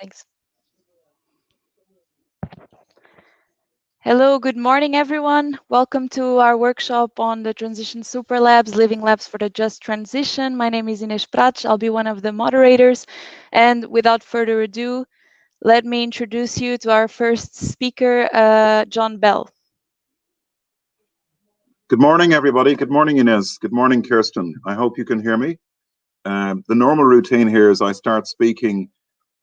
Thanks. Hello, good morning, everyone. Welcome to our workshop on the Transition Super Labs, Living Labs for the Just Transition. My name is Inês Prates. I'll be one of the moderators. And without further ado, let me introduce you to our first speaker, John Bell. Good morning, everybody. Good morning, Inês. Good morning, Kirsten. I hope you can hear me. The normal routine here is I start speaking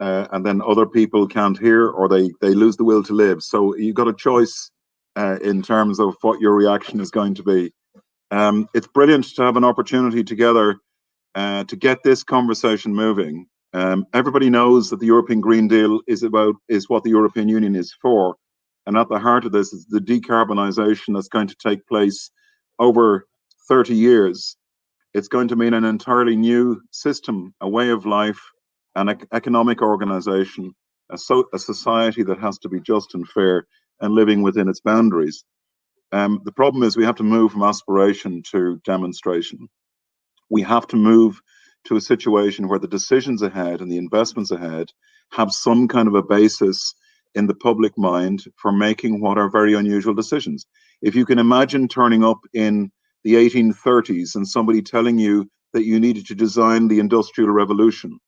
and then other people can't hear or they lose the will to live. So you've got a choice in terms of what your reaction is going to be. It's brilliant to have an opportunity together to get this conversation moving. Everybody knows that the European Green Deal is what the European Union is for. And at the heart of this is the decarbonisation that's going to take place over 30 years. It's going to mean an entirely new system, a way of life, an economic organisation, a society that has to be just and fair and living within its boundaries. The problem is we have to move from aspiration to demonstration. We have to move to a situation where the decisions ahead and the investments ahead have some kind of a basis in the public mind for making what are very unusual decisions. If you can imagine turning up in the 1830s and somebody telling you that you needed to design the Industrial Revolution,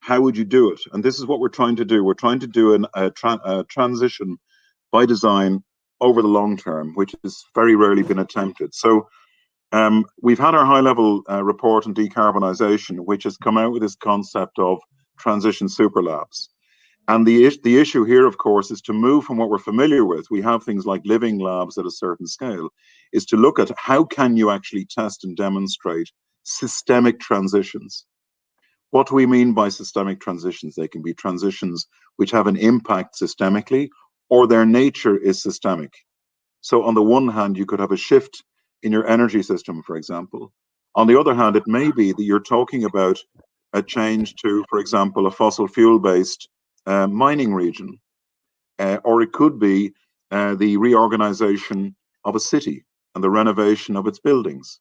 how would you do it? And this is what we're trying to do. We're trying to do a transition by design over the long term, which has very rarely been attempted. So we've had our high-level report on decarbonisation, which has come out with this concept of transition super labs. And the issue here, of course, is to move from what we're familiar with. We have things like living labs at a certain scale, is to look at how can you actually test and demonstrate systemic transitions. What do we mean by systemic transitions? They can be transitions which have an impact systemically, or their nature is systemic. So on the one hand, you could have a shift in your energy system, for example. On the other hand, it may be that you're talking about a change to, for example, a fossil fuel-based mining region, or it could be the reorganization of a city and the renovation of its buildings.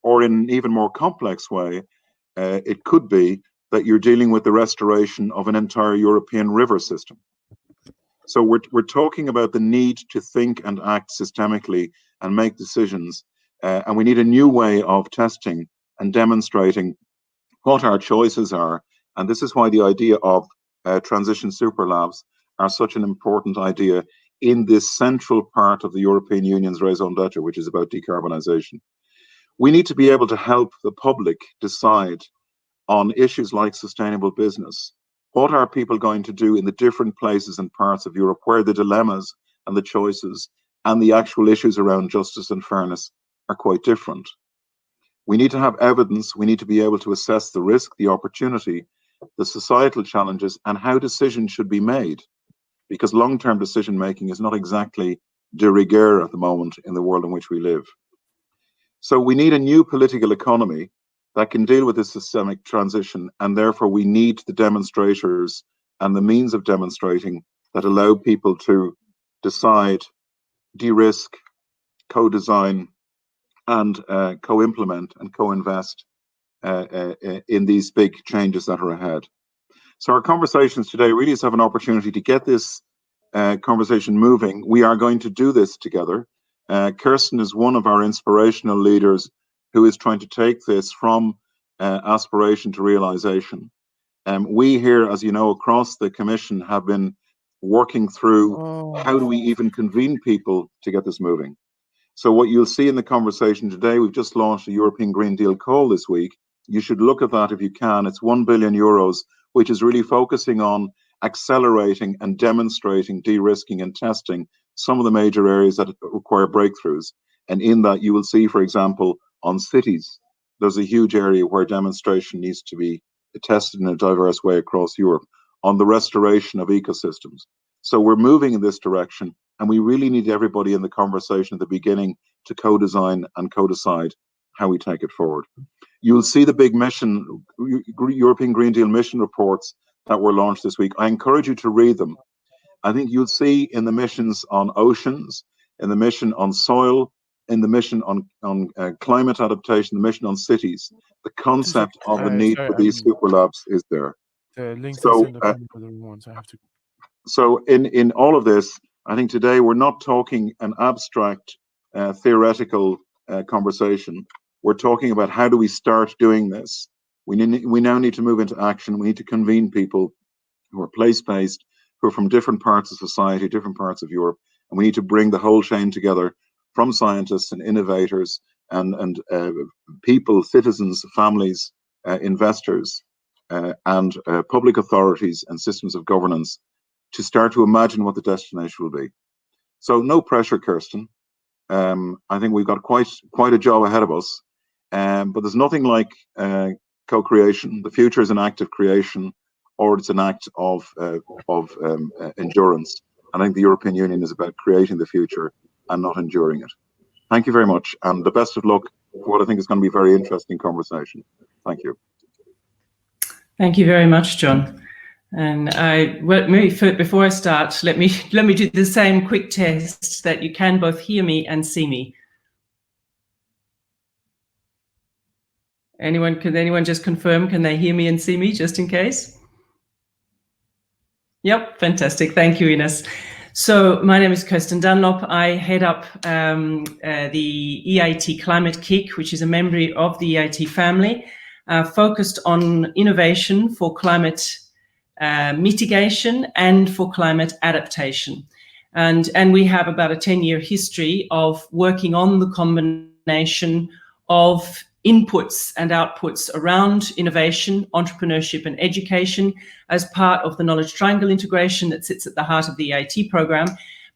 Or in an even more complex way, it could be that you're dealing with the restoration of an entire European river system. So we're talking about the need to think and act systemically and make decisions, and we need a new way of testing and demonstrating what our choices are. And this is why the idea of transition super labs are such an important idea in this central part of the European Union's raison d'etre, which is about decarbonisation. We need to be able to help the public decide on issues like sustainable business. What are people going to do in the different places and parts of Europe where the dilemmas and the choices and the actual issues around justice and fairness are quite different? We need to have evidence. We need to be able to assess the risk, the opportunity, the societal challenges, and how decisions should be made. Because long-term decision making is not exactly de rigueur at the moment in the world in which we live. So we need a new political economy that can deal with this systemic transition, and therefore we need the demonstrators and the means of demonstrating that allow people to decide, de-risk, co-design, and co-implement and co-invest in these big changes that are ahead. So our conversations today really is have an opportunity to get this conversation moving. We are going to do this together. Kirsten is one of our inspirational leaders who is trying to take this from aspiration to realization. We here, as you know, across the Commission have been working through how do we even convene people to get this moving. So what you'll see in the conversation today, we've just launched a European Green Deal call this week. You should look at that if you can. It's 1 billion euros, which is really focusing on accelerating and demonstrating, de-risking and testing some of the major areas that require breakthroughs. And in that, you will see, for example, on cities, there's a huge area where demonstration needs to be tested in a diverse way across Europe on the restoration of ecosystems. So we're moving in this direction, and we really need everybody in the conversation at the beginning to co-design and co-decide how we take it forward. You'll see the big mission, European Green Deal mission reports that were launched this week. I encourage you to read them. I think you'll see in the missions on oceans, in the mission on soil, in the mission on climate adaptation, the mission on cities, the concept of the need for these super labs is there. The links I So, send up in the other ones, I have to. so in all of this, I think today we're not talking an abstract theoretical conversation. We're talking about how do we start doing this. We now need to move into action. We need to convene people who are place-based, who are from different parts of society, different parts of Europe, and we need to bring the whole chain together from scientists and innovators and people, citizens, families, investors, and public authorities and systems of governance to start to imagine what the destination will be. So no pressure, Kirsten. I think we've got quite a job ahead of us, but there's nothing like co-creation. The future is an act of creation, or it's an act of endurance. And I think the European Union is about creating the future and not enduring it. Thank you very much, and the best of luck for what I think is going to be a very interesting conversation. Thank you. Thank you very much, John. And before I start, let me do the same quick test that you can both hear me and see me. Can anyone just confirm? Can they hear me and see me, just in case? Yep, fantastic. Thank you, Ines. So my name is Kirsten Dunlop. I head up the EIT Climate-KIC, which is a member of the EIT family, focused on innovation for climate mitigation and for climate adaptation. And we have about a 10-year history of working on the combination of inputs and outputs around innovation, entrepreneurship and education as part of the knowledge triangle integration that sits at the heart of the EIT program,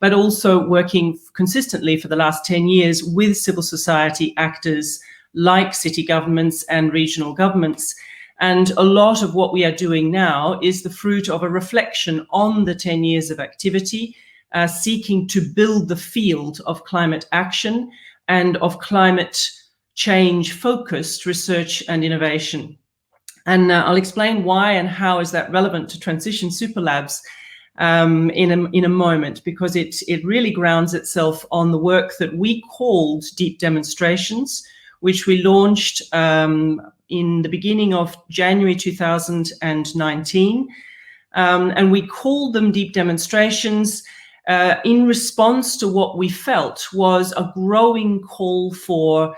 but also working consistently for the last 10 years with civil society actors like city governments and regional governments. And a lot of what we are doing now is the fruit of a reflection on the 10 years of activity, seeking to build the field of climate action and of climate change-focused research and innovation. And I'll explain why and how is that relevant to Transition Superlabs in a moment, because it really grounds itself on the work that we called Deep Demonstrations, which we launched in the beginning of January 2019. And we called them Deep Demonstrations in response to what we felt was a growing call for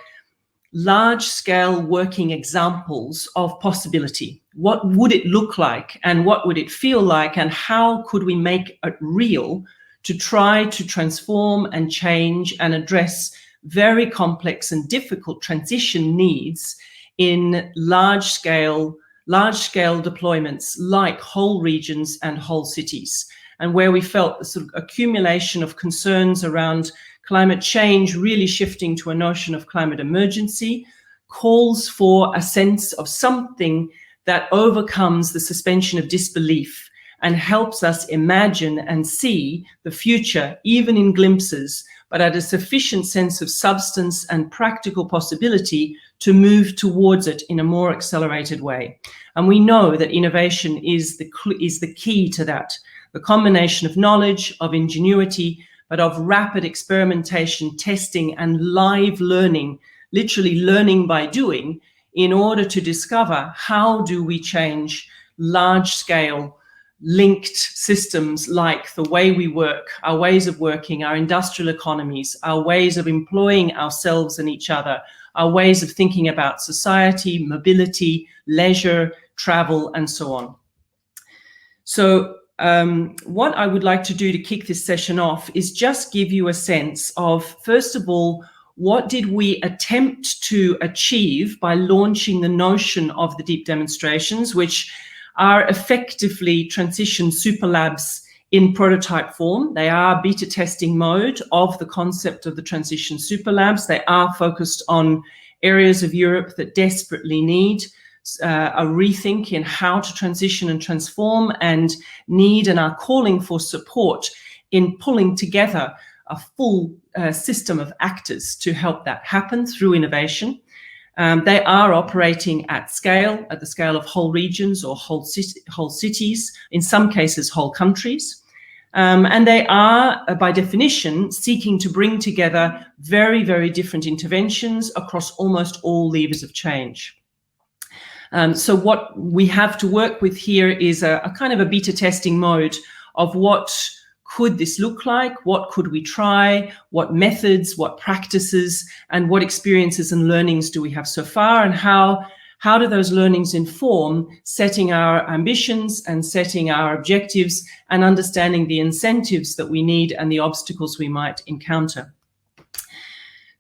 large-scale working examples of possibility. What would it look like and what would it feel like, and how could we make it real to try to transform and change and address very complex and difficult transition needs in large-scale deployments like whole regions and whole cities, and where we felt the sort of accumulation of concerns around climate change really shifting to a notion of climate emergency calls for a sense of something that overcomes the suspension of disbelief and helps us imagine and see the future, even in glimpses, but at a sufficient sense of substance and practical possibility to move towards it in a more accelerated way. And we know that innovation is the key to that, the combination of knowledge, of ingenuity, but of rapid experimentation, testing, and live learning, literally learning by doing, in order to discover how do we change large-scale linked systems like the way we work, our ways of working, our industrial economies, our ways of employing ourselves and each other, our ways of thinking about society, mobility, leisure, travel, and so on. So what I would like to do to kick this session off is just give you a sense of, first of all, what did we attempt to achieve by launching the notion of the Deep Demonstrations, which are effectively Transition Superlabs in prototype form. They are beta testing mode of the concept of the Transition Superlabs. They are focused on areas of Europe that desperately need a rethink in how to transition and transform, and need and are calling for support in pulling together a full system of actors to help that happen through innovation. They are operating at scale, at the scale of whole regions or whole cities, in some cases whole countries. And they are, by definition, seeking to bring together very, very different interventions across almost all levers of change. So what we have to work with here is a kind of a beta testing mode of what could this look like, what could we try, what methods, what practices, and what experiences and learnings do we have so far, and how do those learnings inform setting our ambitions and setting our objectives and understanding the incentives that we need and the obstacles we might encounter.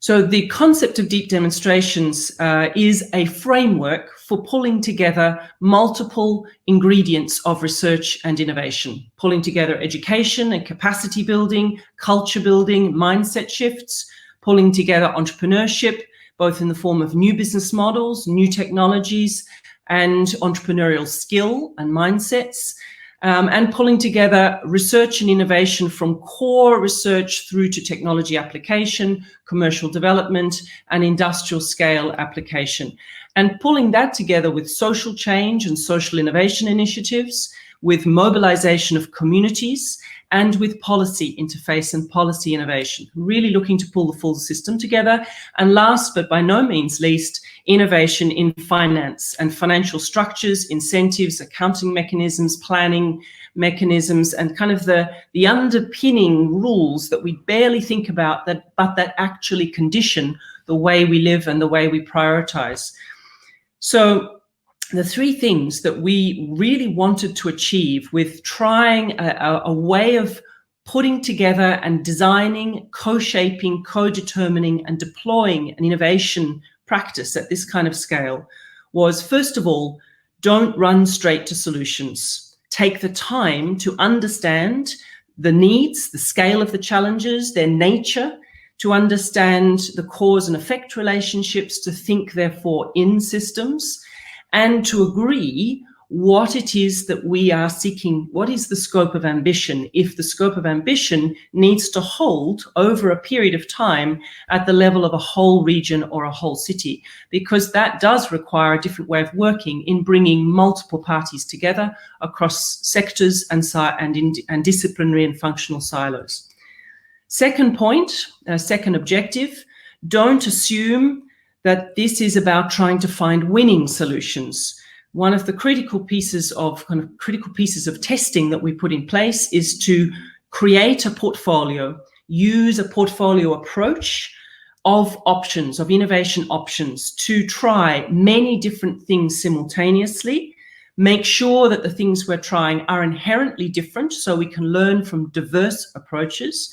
So the concept of deep demonstrations is a framework for pulling together multiple ingredients of research and innovation, pulling together education and capacity building, culture building, mindset shifts, pulling together entrepreneurship, both in the form of new business models, new technologies, and entrepreneurial skill and mindsets, and pulling together research and innovation from core research through to technology application, commercial development, and industrial scale application. And pulling that together with social change and social innovation initiatives, with mobilization of communities, and with policy interface and policy innovation, really looking to pull the full system together. And last, but by no means least, innovation in finance and financial structures, incentives, accounting mechanisms, planning mechanisms, and kind of the underpinning rules that we barely think about, but that actually condition the way we live and the way we prioritize. So the three things that we really wanted to achieve with trying a way of putting together and designing, co-shaping, co-determining, and deploying an innovation practice at this kind of scale was, first of all, don't run straight to solutions. Take the time to understand the needs, the scale of the challenges, their nature, to understand the cause and effect relationships, to think, therefore, in systems, and to agree what it is that we are seeking, what is the scope of ambition, if the scope of ambition needs to hold over a period of time at the level of a whole region or a whole city, because that does require a different way of working in bringing multiple parties together across sectors and disciplinary and functional silos. Second point, second objective, don't assume that this is about trying to find winning solutions. One of the critical pieces of testing that we put in place is to create a portfolio, use a portfolio approach of options, of innovation options, to try many different things simultaneously, make sure that the things we're trying are inherently different so we can learn from diverse approaches,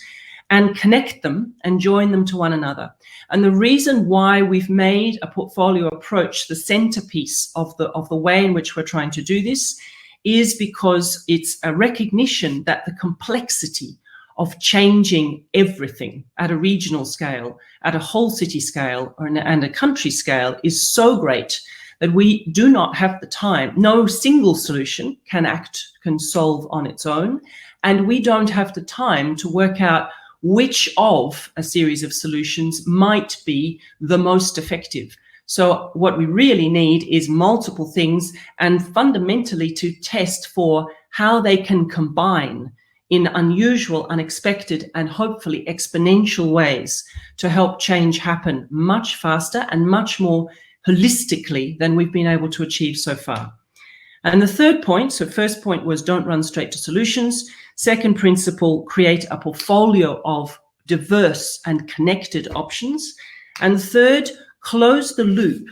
and connect them and join them to one another. And the reason why we've made a portfolio approach the centerpiece of the way in which we're trying to do this is because it's a recognition that the complexity of changing everything at a regional scale, at a whole city scale, and a country scale is so great that we do not have the time. No single solution can solve on its own, and we don't have the time to work out which of a series of solutions might be the most effective. So what we really need is multiple things, and fundamentally to test for how they can combine in unusual, unexpected, and hopefully exponential ways to help change happen much faster and much more holistically than we've been able to achieve so far. And the third point, so first point was don't run straight to solutions. Second principle, create a portfolio of diverse and connected options. And third, close the loop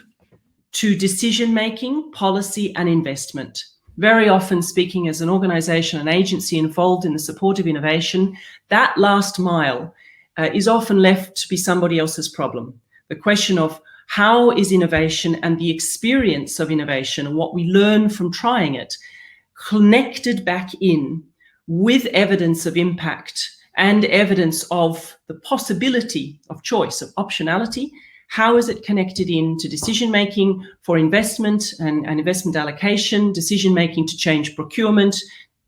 to decision-making, policy, and investment. Very often, speaking as an organization, an agency involved in the support of innovation, that last mile is often left to be somebody else's problem. The question of how is innovation and the experience of innovation and what we learn from trying it connected back in with evidence of impact and evidence of the possibility of choice, of optionality? How is it connected into decision-making for investment and investment allocation, decision-making to change procurement,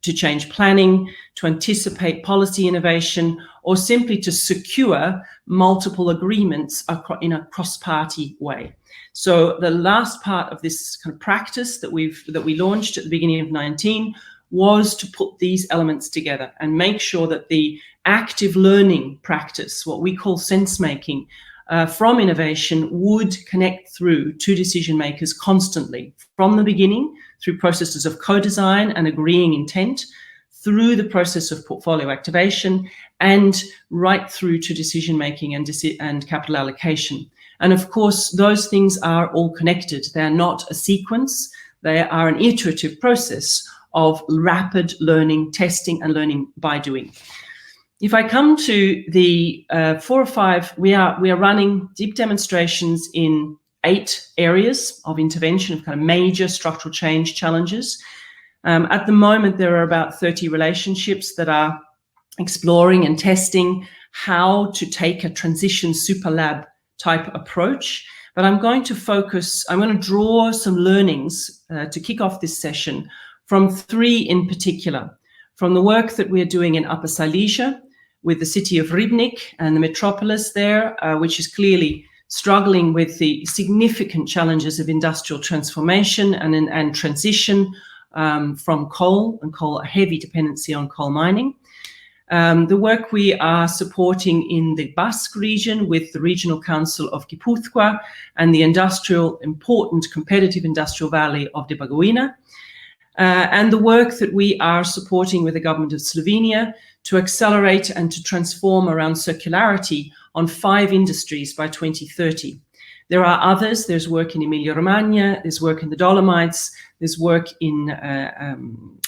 to change planning, to anticipate policy innovation, or simply to secure multiple agreements in a cross-party way? So the last part of this kind of practice that we launched at the beginning of 2019 was to put these elements together and make sure that the active learning practice, what we call sense-making, from innovation would connect through to decision makers constantly, from the beginning through processes of co-design and agreeing intent, through the process of portfolio activation, and right through to decision making and capital allocation. And of course, those things are all connected. They are not a sequence. They are an iterative process of rapid learning, testing, and learning by doing. If I come to the 4 or 5, we are running deep demonstrations in 8 areas of intervention, of kind of major structural change challenges. At the moment, there are about 30 relationships that are exploring and testing how to take a transition super lab type approach. But I'm going to draw some learnings to kick off this session from 3 in particular. From the work that we're doing in Upper Silesia with the city of Rybnik and the metropolis there, which is clearly struggling with the significant challenges of industrial transformation and transition from coal, a heavy dependency on coal mining. The work we are supporting in the Basque region with the Regional Council of Gipuzkoa and the important competitive industrial valley of Debagoina. And the work that we are supporting with the government of Slovenia to accelerate and to transform around circularity on 5 industries by 2030. There are others. There's work in Emilia-Romagna, there's work in the Dolomites, there's work in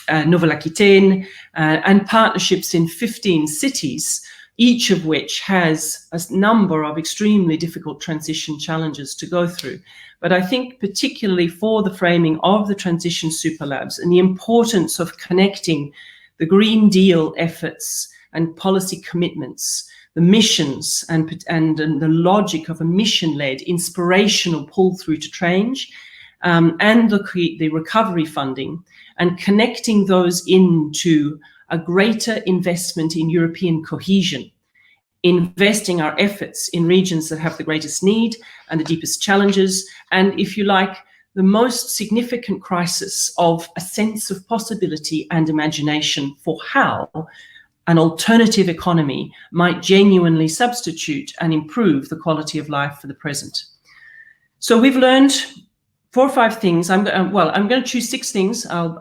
Novo Aquitaine, and partnerships in 15 cities, each of which has a number of extremely difficult transition challenges to go through. But I think particularly for the framing of the transition super labs and the importance of connecting the Green Deal efforts and policy commitments, the missions and the logic of a mission-led, inspirational pull-through to change, and the recovery funding, and connecting those into a greater investment in European cohesion, investing our efforts in regions that have the greatest need and the deepest challenges, and, if you like, the most significant crisis of a sense of possibility and imagination for how an alternative economy might genuinely substitute and improve the quality of life for the present. So we've learned 4 or 5 things. I'm going to choose 6 things. I'll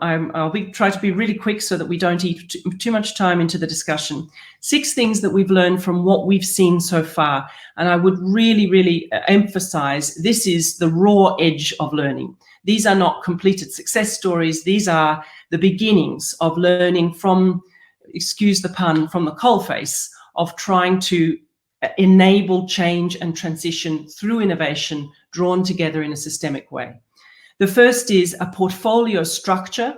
try to be really quick so that we don't eat too much time into the discussion. 6 things that we've learned from what we've seen so far. And I would really, really emphasize this is the raw edge of learning. These are not completed success stories. These are the beginnings of learning from, excuse the pun, from the coalface of trying to enable change and transition through innovation drawn together in a systemic way. The first is a portfolio structure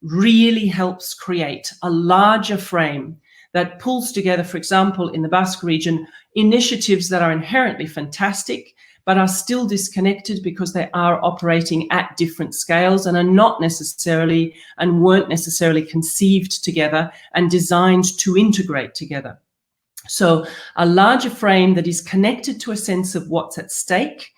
really helps create a larger frame that pulls together, for example, in the Basque region, initiatives that are inherently fantastic, but are still disconnected because they are operating at different scales and are not necessarily and weren't necessarily conceived together and designed to integrate together. So a larger frame that is connected to a sense of what's at stake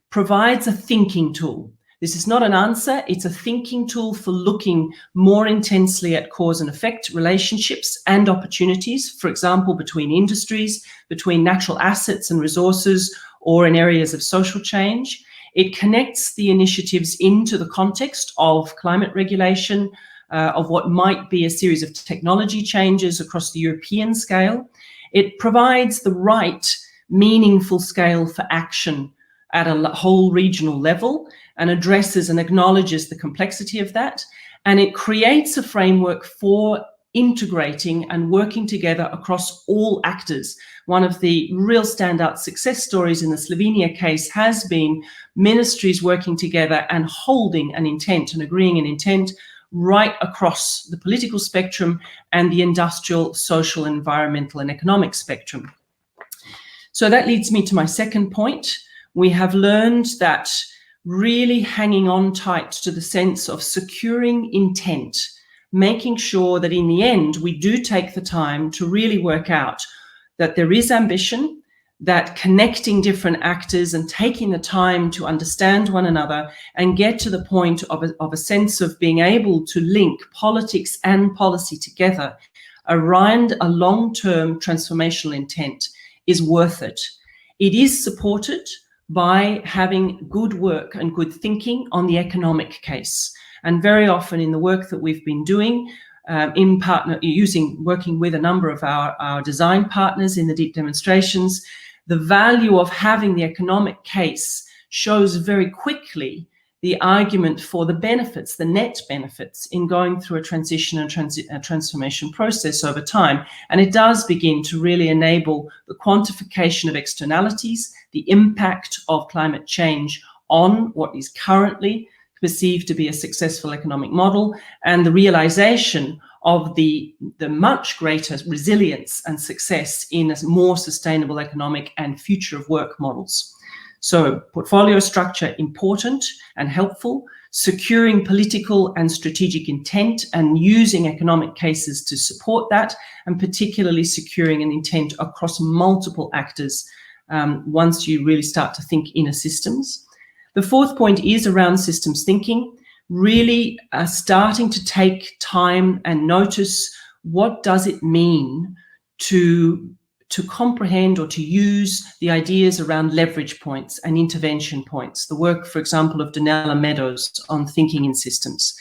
provides a thinking tool. This is not an answer, it's a thinking tool for looking more intensely at cause and effect relationships and opportunities, for example, between industries, between natural assets and resources, or in areas of social change. It connects the initiatives into the context of climate regulation, of what might be a series of technology changes across the European scale. It provides the right meaningful scale for action at a whole regional level and addresses and acknowledges the complexity of that. And it creates a framework for integrating and working together across all actors. One of the real standout success stories in the Slovenia case has been ministries working together and holding an intent and agreeing an intent right across the political spectrum and the industrial, social, environmental, and economic spectrum. So that leads me to my second point. We have learned that really hanging on tight to the sense of securing intent, making sure that in the end we do take the time to really work out that there is ambition, that connecting different actors and taking the time to understand one another and get to the point of a sense of being able to link politics and policy together around a long-term transformational intent is worth it. It is supported by having good work and good thinking on the economic case. And very often in the work that we've been doing, working with a number of our design partners in the deep demonstrations, the value of having the economic case shows very quickly the argument for the benefits, the net benefits in going through a transition and transformation process over time. And it does begin to really enable the quantification of externalities, the impact of climate change on what is currently perceived to be a successful economic model, and the realization of the much greater resilience and success in a more sustainable economic and future of work models. So portfolio structure important and helpful, securing political and strategic intent and using economic cases to support that, and particularly securing an intent across multiple actors once you really start to think inner systems. The fourth point is around systems thinking, really starting to take time and notice what does it mean to comprehend or to use the ideas around leverage points and intervention points. The work, for example, of Donella Meadows on thinking in systems.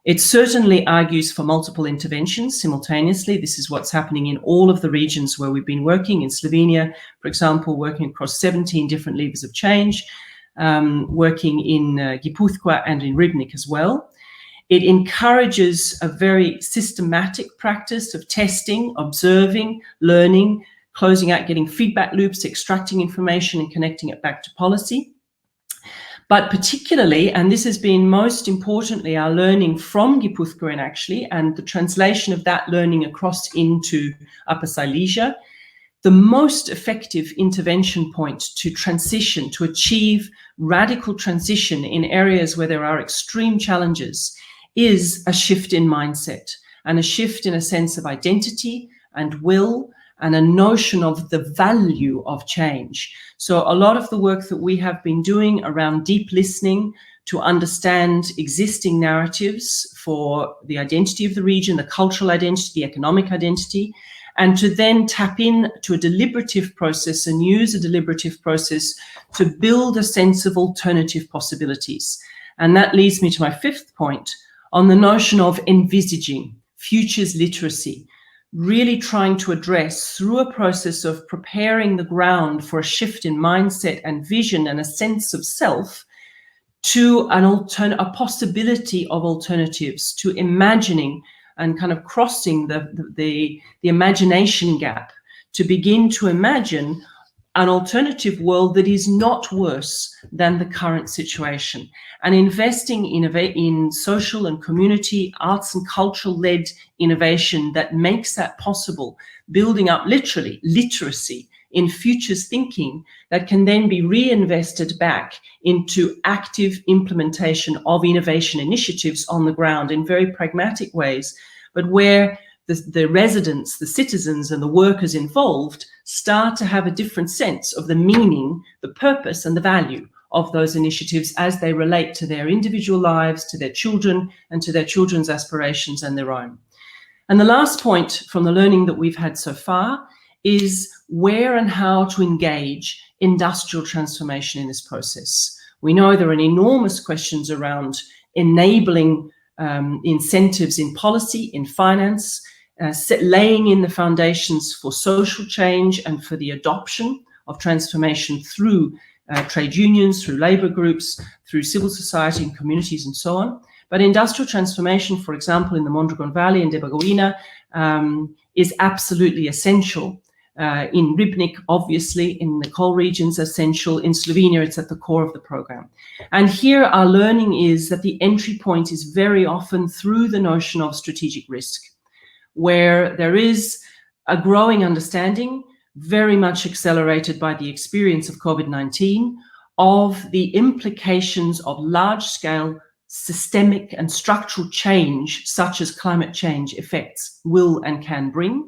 It certainly argues for multiple interventions simultaneously. This is what's happening in all of the regions where we've been working. In Slovenia, for example, working across 17 different levers of change, working in Gipuzkoa and in Ribnik as well. It encourages a very systematic practice of testing, observing, learning, closing out, getting feedback loops, extracting information and connecting it back to policy. But particularly, and this has been most importantly our learning from Gipuzkoa actually, and the translation of that learning across into Upper Silesia, the most effective intervention point to transition, to achieve radical transition in areas where there are extreme challenges is a shift in mindset and a shift in a sense of identity and will and a notion of the value of change. So a lot of the work that we have been doing around deep listening to understand existing narratives for the identity of the region, the cultural identity, the economic identity, and to then tap in to a deliberative process and use a deliberative process to build a sense of alternative possibilities. And that leads me to my fifth point on the notion of envisaging futures literacy, really trying to address through a process of preparing the ground for a shift in mindset and vision and a sense of self to a possibility of alternatives, to imagining and kind of crossing the imagination gap to begin to imagine an alternative world that is not worse than the current situation, and investing in social and community, arts and cultural-led innovation that makes that possible, building up literally literacy in futures thinking that can then be reinvested back into active implementation of innovation initiatives on the ground in very pragmatic ways, but where the residents, the citizens and the workers involved start to have a different sense of the meaning, the purpose and the value of those initiatives as they relate to their individual lives, to their children and to their children's aspirations and their own. And the last point from the learning that we've had so far is where and how to engage industrial transformation in this process. We know there are enormous questions around enabling incentives in policy, in finance, laying in the foundations for social change and for the adoption of transformation through trade unions, through labor groups, through civil society and communities and so on. But industrial transformation, for example, in the Mondragon Valley and Debagoina, is absolutely essential. In Ribnik, obviously, in the coal regions, essential. In Slovenia, it's at the core of the program. And here our learning is that the entry point is very often through the notion of strategic risk, where there is a growing understanding, very much accelerated by the experience of COVID-19, of the implications of large-scale systemic and structural change, such as climate change effects will and can bring,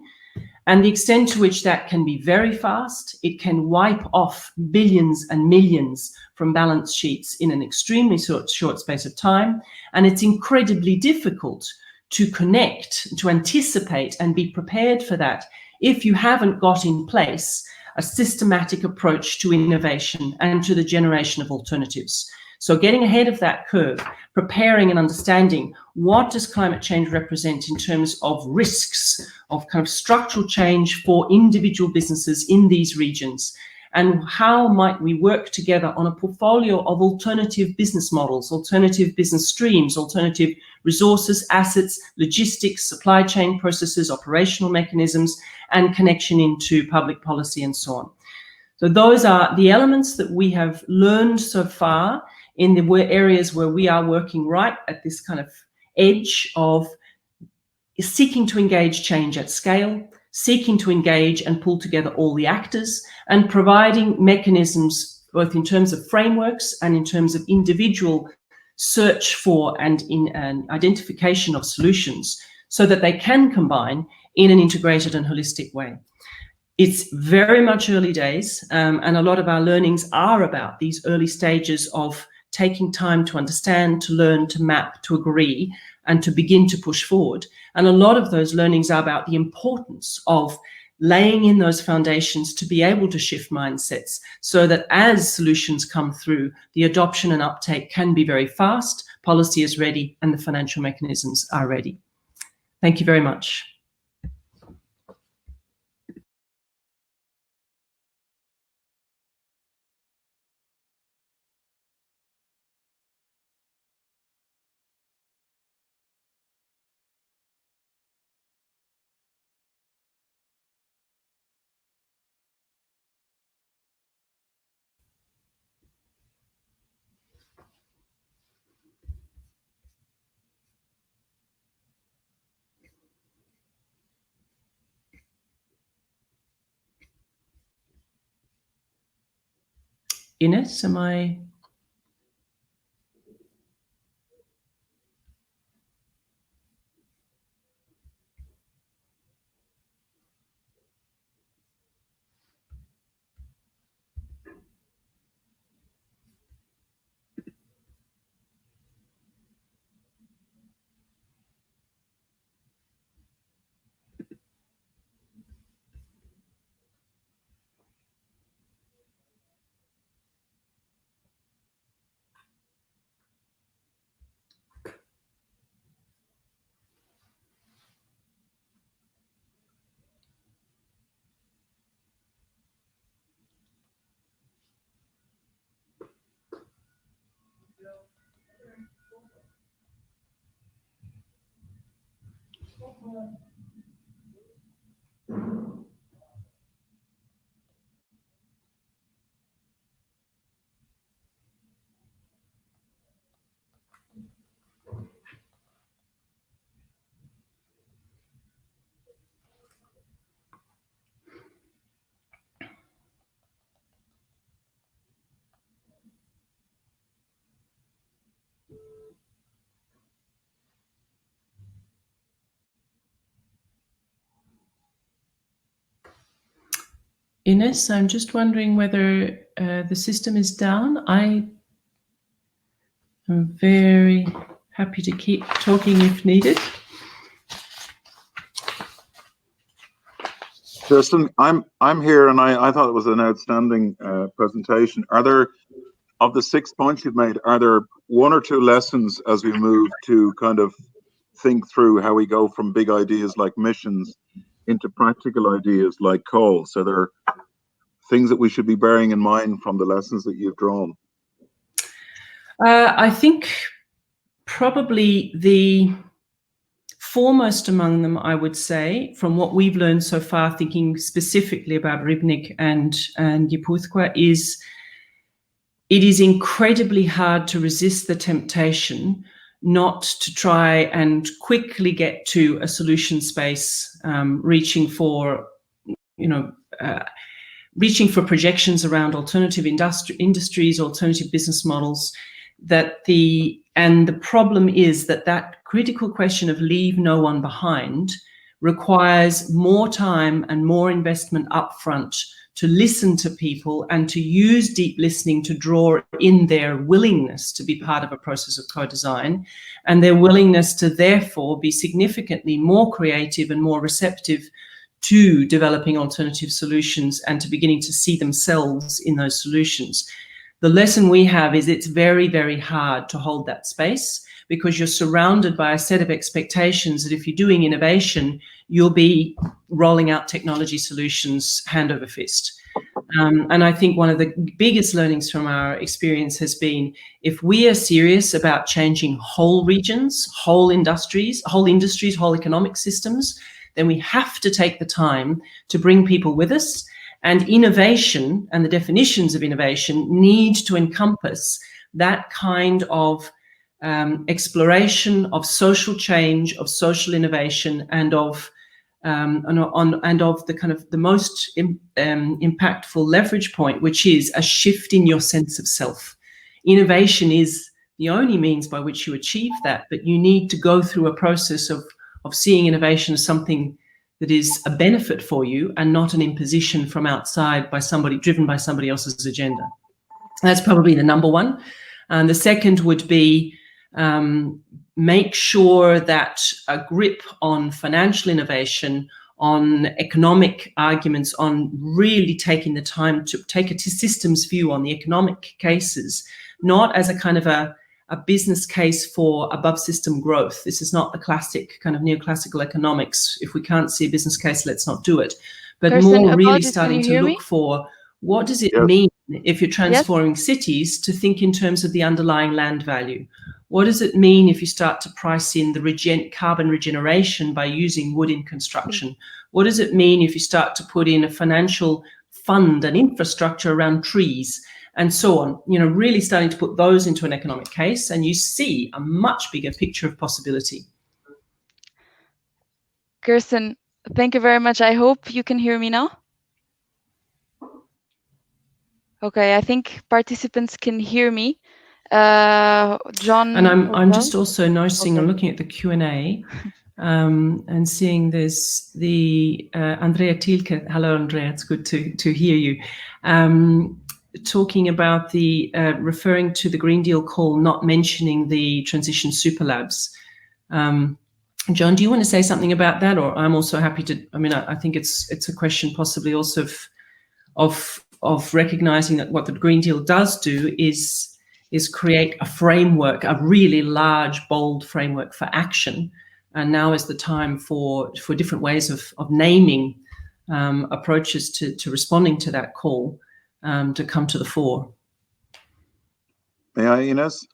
and the extent to which that can be very fast. It can wipe off billions and millions from balance sheets in an extremely short space of time, and it's incredibly difficult to connect, to anticipate and be prepared for that if you haven't got in place a systematic approach to innovation and to the generation of alternatives. So getting ahead of that curve, preparing and understanding what does climate change represent in terms of risks, of kind of structural change for individual businesses in these regions, and how might we work together on a portfolio of alternative business models, alternative business streams, alternative resources, assets, logistics, supply chain processes, operational mechanisms, and connection into public policy and so on. So those are the elements that we have learned so far in the areas where we are working right at this kind of edge of seeking to engage change at scale, seeking to engage and pull together all the actors, and providing mechanisms both in terms of frameworks and in terms of individual search for and in an identification of solutions so that they can combine in an integrated and holistic way. It's very much early days, and a lot of our learnings are about these early stages of taking time to understand, to learn, to map, to agree, and to begin to push forward. And a lot of those learnings are about the importance of laying in those foundations to be able to shift mindsets so that as solutions come through, the adoption and uptake can be very fast, policy is ready, and the financial mechanisms are ready. Thank you very much. Ines, am I? Ines, I'm just wondering whether the system is down. I am very happy to keep talking if needed. Kirsten, I'm here, and I thought it was an outstanding presentation. Are there, of the 6 points you've made, are there 1 or 2 lessons as we move to kind of think through how we go from big ideas like missions into practical ideas like coal? So there are things that we should be bearing in mind from the lessons that you've drawn. I think probably the foremost among them, I would say, from what we've learned so far, thinking specifically about Rybnik and Yapouthqua, is it is incredibly hard to resist the temptation not to try and quickly get to a solution space, reaching for projections around alternative industries, alternative business models. The problem is that critical question of leave no one behind requires more time and more investment upfront to listen to people and to use deep listening to draw in their willingness to be part of a process of co-design, and their willingness to therefore be significantly more creative and more receptive to developing alternative solutions and to beginning to see themselves in those solutions. The lesson we have is it's very, very hard to hold that space, because you're surrounded by a set of expectations that if you're doing innovation, you'll be rolling out technology solutions hand over fist. And I think one of the biggest learnings from our experience has been, if we are serious about changing whole regions, whole industries, whole economic systems, then we have to take the time to bring people with us. And innovation and the definitions of innovation need to encompass that kind of exploration of social change, of social innovation, and of the kind of the most impactful leverage point, which is a shift in your sense of self. Innovation is the only means by which you achieve that, but you need to go through a process of seeing innovation as something that is a benefit for you and not an imposition from outside by somebody, driven by somebody else's agenda. That's probably the number one. And the second would be make sure that a grip on financial innovation, on economic arguments, on really taking the time to take a systems view on the economic cases, not as a kind of a business case for above system growth. This is not the classic kind of neoclassical economics. If we can't see a business case, let's not do it. But Kirsten, more really apologies, starting to look for, what does it mean if you're transforming cities, to think in terms of the underlying land value? What does it mean if you start to price in the carbon regeneration by using wood in construction? What does it mean if you start to put in a financial fund and infrastructure around trees, and so on? You know, really starting to put those into an economic case, and you see a much bigger picture of possibility. Kirsten, thank you very much. I hope you can hear me now. Okay, I think participants can hear me. John, and I'm just also noticing, I'm looking at the Q&A and seeing there's the Andrea Thielke. Hello, Andrea. It's good to hear you. Talking about the referring to the Green Deal call, not mentioning the transition super labs. John, do you want to say something about that? Or I'm also happy to. I mean, I think it's a question possibly also of recognizing that what the Green Deal does do is create a framework, a really large, bold framework for action. And now is the time for different ways of naming approaches to responding to that call to come to the fore. May I, Ines?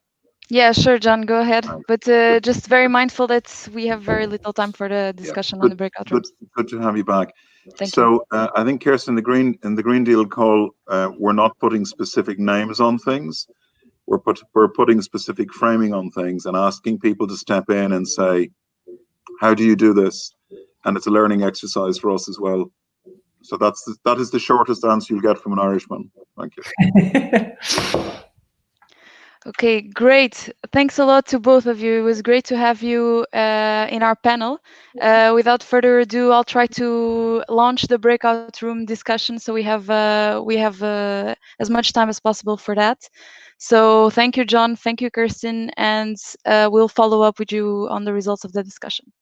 Yeah, sure, John, go ahead. But just very mindful that we have very little time for the discussion on the breakout rooms. Good to have you back. Thank you. I think, Kirsten, in the Green Deal call, we're not putting specific names on things. We're putting specific framing on things and asking people to step in and say, how do you do this? And it's a learning exercise for us as well. So that is the shortest answer you'll get from an Irishman. Thank you. Okay, great. Thanks a lot to both of you. It was great to have you in our panel. Without further ado, I'll try to launch the breakout room discussion, so we have as much time as possible for that. So thank you, John. Thank you, Kirsten, and we'll follow up with you on the results of the discussion.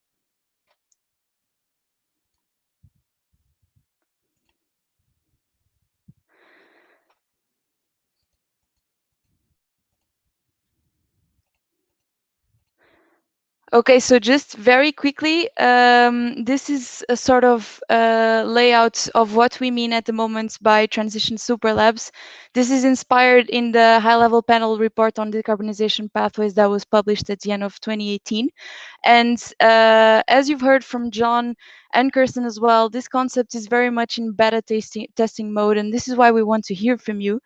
Okay, so just very quickly, this is a sort of layout of what we mean at the moment by transition super labs. This is inspired in the high-level panel report on decarbonization pathways that was published at the end of 2018. And as you've heard from John and Kirsten as well, this concept is very much in beta testing mode, and this is why we want to hear from you.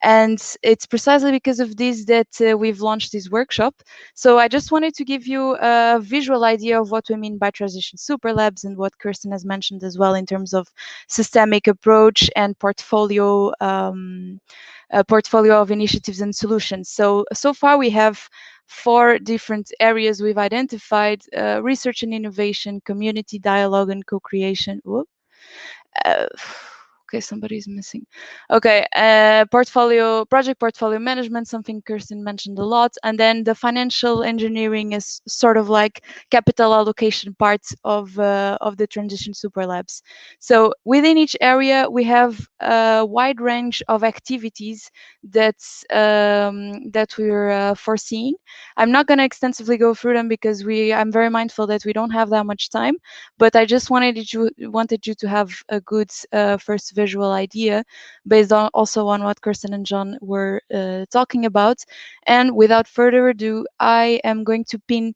And it's precisely because of this that we've launched this workshop. So I just wanted to give you a visual idea of what we mean by transition super labs and what Kirsten has mentioned as well in terms of systemic approach and portfolio of initiatives and solutions. So far we have 4 different areas we've identified: research and innovation, community dialogue and co-creation. Okay, somebody's missing. Okay, project portfolio management, something Kirsten mentioned a lot. And then the financial engineering is sort of like capital allocation part of the transition super labs. So within each area, we have a wide range of activities that we're foreseeing. I'm not going to extensively go through them because I'm very mindful that we don't have that much time, but I just wanted you to have a good first visual idea based on also on what Kirsten and John were talking about. And without further ado, I am going to pin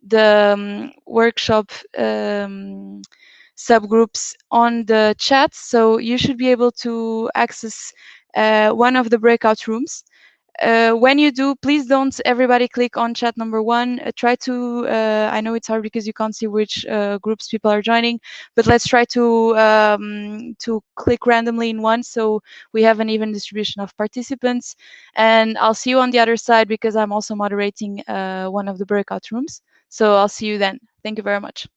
the workshop subgroups on the chat, so you should be able to access one of the breakout rooms. When you do, please don't everybody click on chat number 1. Try to, I know it's hard because you can't see which groups people are joining, but let's try to click randomly in one so we have an even distribution of participants. And I'll see you on the other side because I'm also moderating one of the breakout rooms. So I'll see you then. Thank you very much.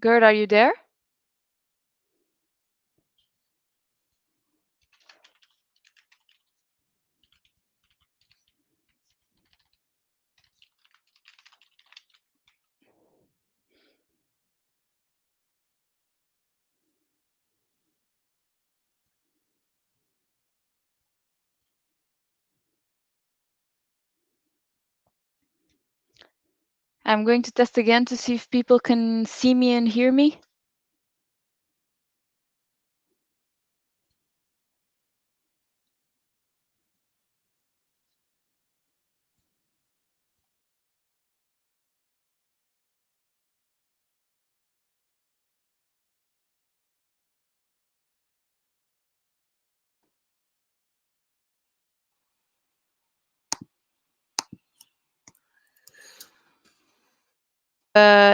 Gerd, are you there? I'm going to test again to see if people can see me and hear me.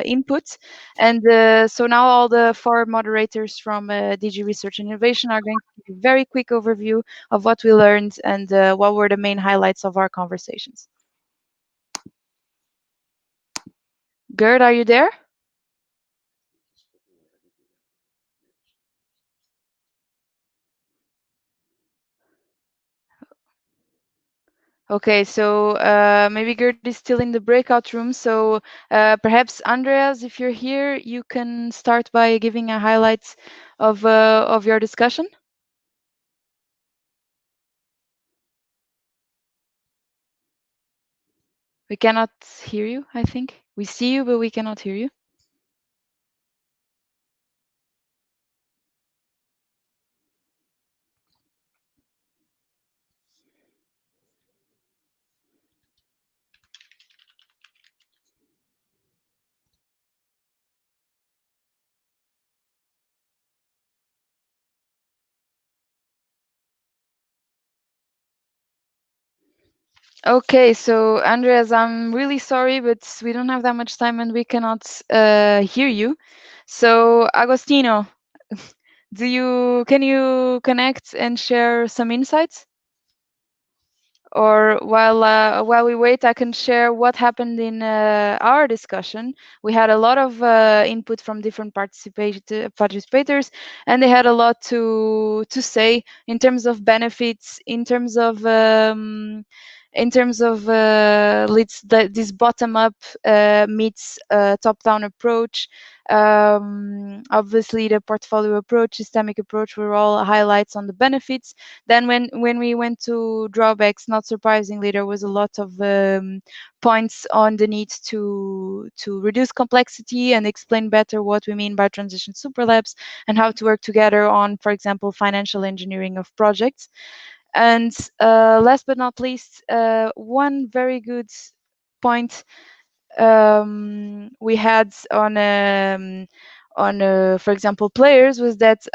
Input. And so now all the four moderators from DG Research and Innovation are going to give a very quick overview of what we learned and what were the main highlights of our conversations. Gerd, are you there? Okay, so maybe Gerd is still in the breakout room. So perhaps Andreas, if you're here, you can start by giving a highlight of your discussion. We cannot hear you, I think. We see you, but we cannot hear you. Okay, so Andreas, I'm really sorry, but we don't have that much time and we cannot hear you. So Agostino, can you connect and share some insights? Or while we wait, I can share what happened in our discussion. We had a lot of input from different participators, and they had a lot to say in terms of benefits, in terms of this bottom-up meets top-down approach. Obviously, the portfolio approach, systemic approach, were all highlights on the benefits. Then when we went to drawbacks, not surprisingly, there was a lot of points on the need to reduce complexity and explain better what we mean by transition superlabs and how to work together on, for example, financial engineering of projects. And last but not least, one very good point we had on for example, players was that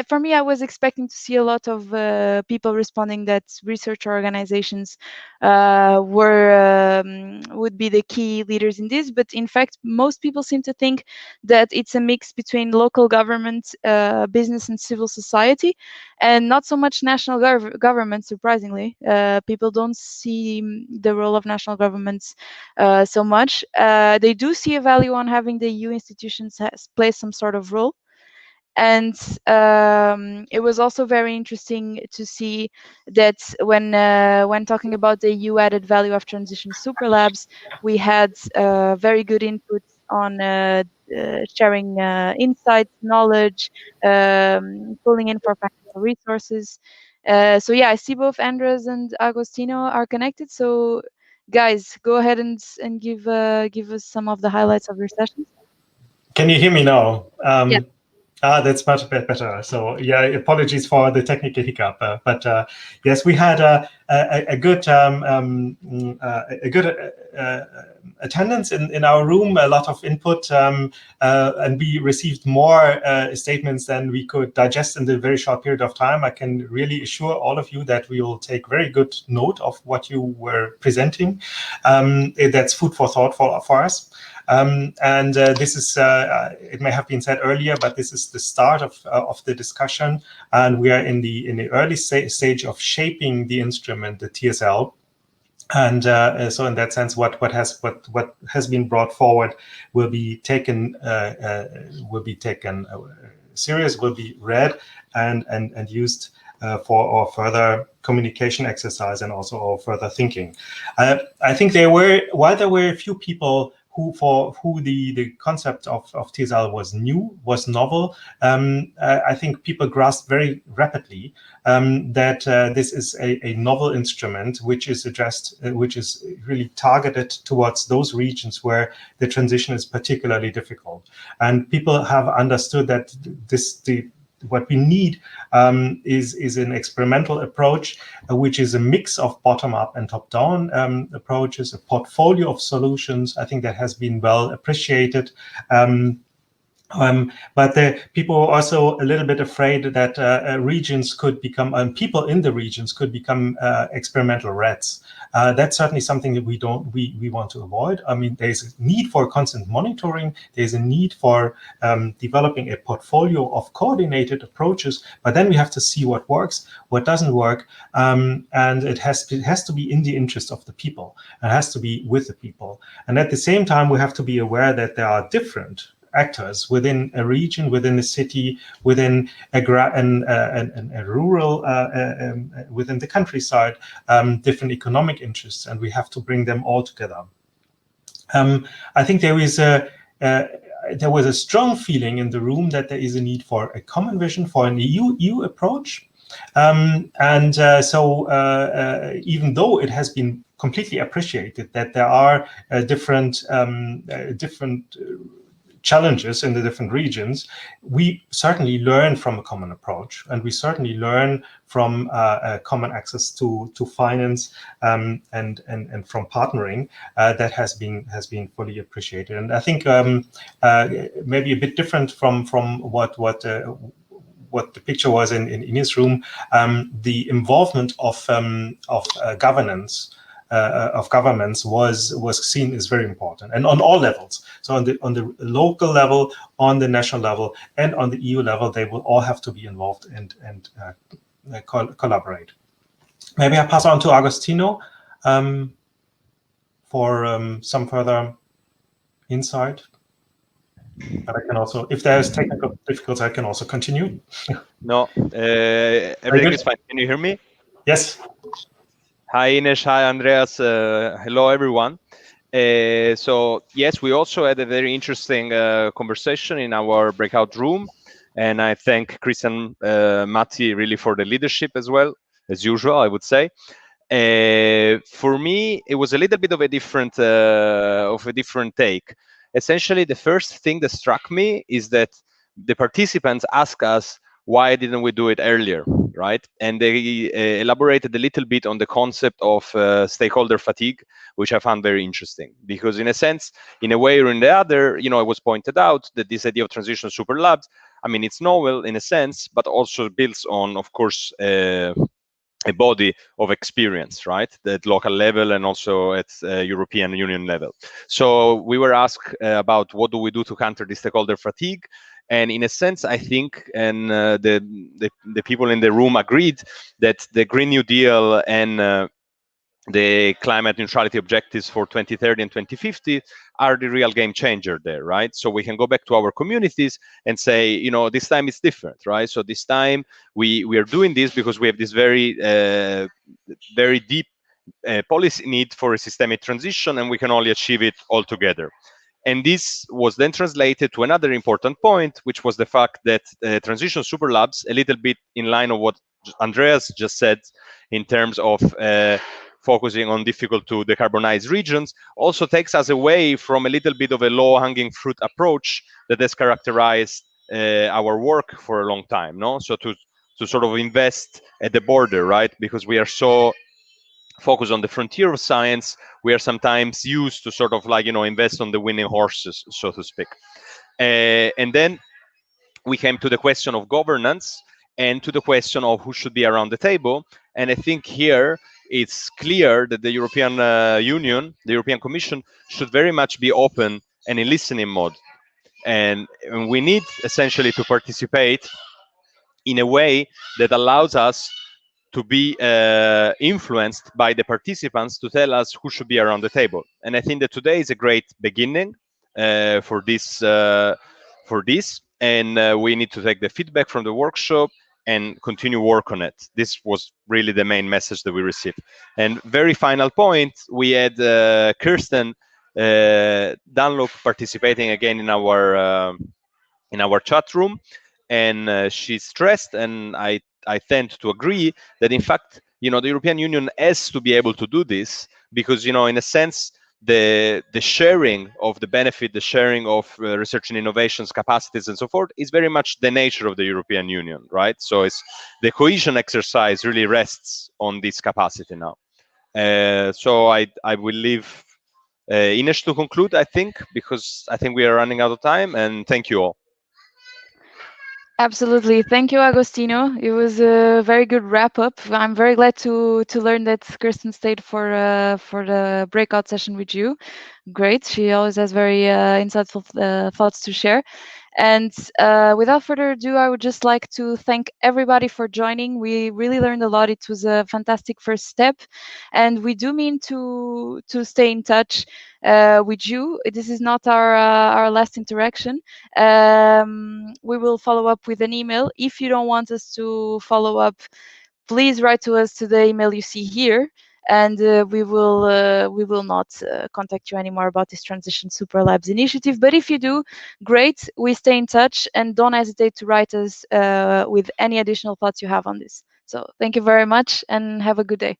for me, I was expecting to see a lot of people responding that research organizations would be the key leaders in this, but in fact, most people seem to think that it's a mix between local government, business, and civil society, and not so much national government. Surprisingly, people don't see the role of national governments so much. They do see a value on having the EU institutions play some sort of role. And it was also very interesting to see that when talking about the EU added value of transition superlabs, we had very good input on sharing insights, knowledge, pulling in for practical resources. So yeah, I see both Andres and Agostino are connected. So guys, go ahead and give us some of the highlights of your sessions. Can you hear me now? Yeah. That's much better. So yeah, apologies for the technical hiccup, but yes, we had a good attendance in our room, a lot of input, and we received more statements than we could digest in the very short period of time. I can really assure all of you that we will take very good note of what you were presenting. That's food for thought for us. And this is, it may have been said earlier, but this is the start of the discussion, and we are in the early stage of shaping the instrument, the TSL. And so, in that sense, what has been brought forward will be taken serious, will be read and used for our further communication exercise and also our further thinking. I think while there were a few people for who the concept of TSL was novel, I think people grasped very rapidly that this is a novel instrument which is which is really targeted towards those regions where the transition is particularly difficult. And people have understood that what we need is an experimental approach, which is a mix of bottom-up and top-down approaches, a portfolio of solutions. I think that has been well appreciated. But people were also a little bit afraid that regions could become, people in the regions could become experimental rats. That's certainly something that we want to avoid. I mean, there's a need for constant monitoring. There's a need for developing a portfolio of coordinated approaches. But then we have to see what works, what doesn't work, and it has to be in the interest of the people. It has to be with the people. And at the same time, we have to be aware that there are different actors within a region, within a city, within a rural, within the countryside, different economic interests, and we have to bring them all together. I think there was a strong feeling in the room that there is a need for a common vision, for an EU approach. So even though it has been completely appreciated that there are different challenges in the different regions, we certainly learn from a common approach, and we certainly learn from a common access to finance and from partnering that has been fully appreciated. And I think maybe a bit different from what the picture was in Ines' room, the involvement of governance. Of governments was seen as very important, and on all levels. So on the local level, on the national level, and on the EU level, they will all have to be involved and collaborate. Maybe I pass on to Agostino for some further insight. But I can also, if there's technical difficulties, I can also continue. No, everything is fine. Can you hear me? Yes. Hi, Ines. Hi, Andreas. Hello, everyone. So, yes, we also had a very interesting conversation in our breakout room. And I thank Kirsten, Matti, really for the leadership as well, as usual, I would say. For me, it was a little bit of a different take. Essentially, the first thing that struck me is that the participants asked us, why didn't we do it earlier, right? And they elaborated a little bit on the concept of stakeholder fatigue, which I found very interesting. Because in a sense, in a way or in the other, it was pointed out that this idea of transition super labs, I mean, it's novel in a sense, but also builds on, of course, a body of experience, right? At local level and also at European Union level. So we were asked about what do we do to counter the stakeholder fatigue. And in a sense, I think, and the people in the room agreed that the Green New Deal and the climate neutrality objectives for 2030 and 2050 are the real game changer there, right? So we can go back to our communities and say, this time it's different, right? So this time we are doing this because we have this very deep policy need for a systemic transition, and we can only achieve it all together. And this was then translated to another important point, which was the fact that transition super labs, a little bit in line of what Andreas just said in terms of focusing on difficult to decarbonize regions, also takes us away from a little bit of a low-hanging fruit approach that has characterized our work for a long time, no? So to sort of invest at the border, right? Because we are so focused on the frontier of science, we are sometimes used to sort of invest on the winning horses, so to speak. And then we came to the question of governance and to the question of who should be around the table. And I think here it's clear that the European Union, the European Commission, should very much be open and in listening mode. And we need essentially to participate in a way that allows us to be influenced by the participants to tell us who should be around the table. And I think that today is a great beginning for this. And we need to take the feedback from the workshop and continue work on it. This was really the main message that we received. And very final point, we had Kirsten Dunlop participating again in our chat room, and she stressed, and I tend to agree, that in fact, the European Union has to be able to do this, because in a sense, the sharing of the benefit, the sharing of research and innovations capacities and so forth is very much the nature of the European Union, right? So it's the cohesion exercise really rests on this capacity now. So I will leave Ines to conclude, I think, because I think we are running out of time, and thank you all. Absolutely. Thank you, Agostino. It was a very good wrap up. I'm very glad to learn that Kirsten stayed for the breakout session with you. Great. She always has very insightful thoughts to share. And without further ado, I would just like to thank everybody for joining. We really learned a lot. It was a fantastic first step, and we do mean to stay in touch with you. This is not our last interaction. We will follow up with an email. If you don't want us to follow up, please write to us to the email you see here, and we will not contact you anymore about this Transition Super Labs initiative. But if you do, great, we stay in touch, and don't hesitate to write us with any additional thoughts you have on this. So thank you very much, and have a good day.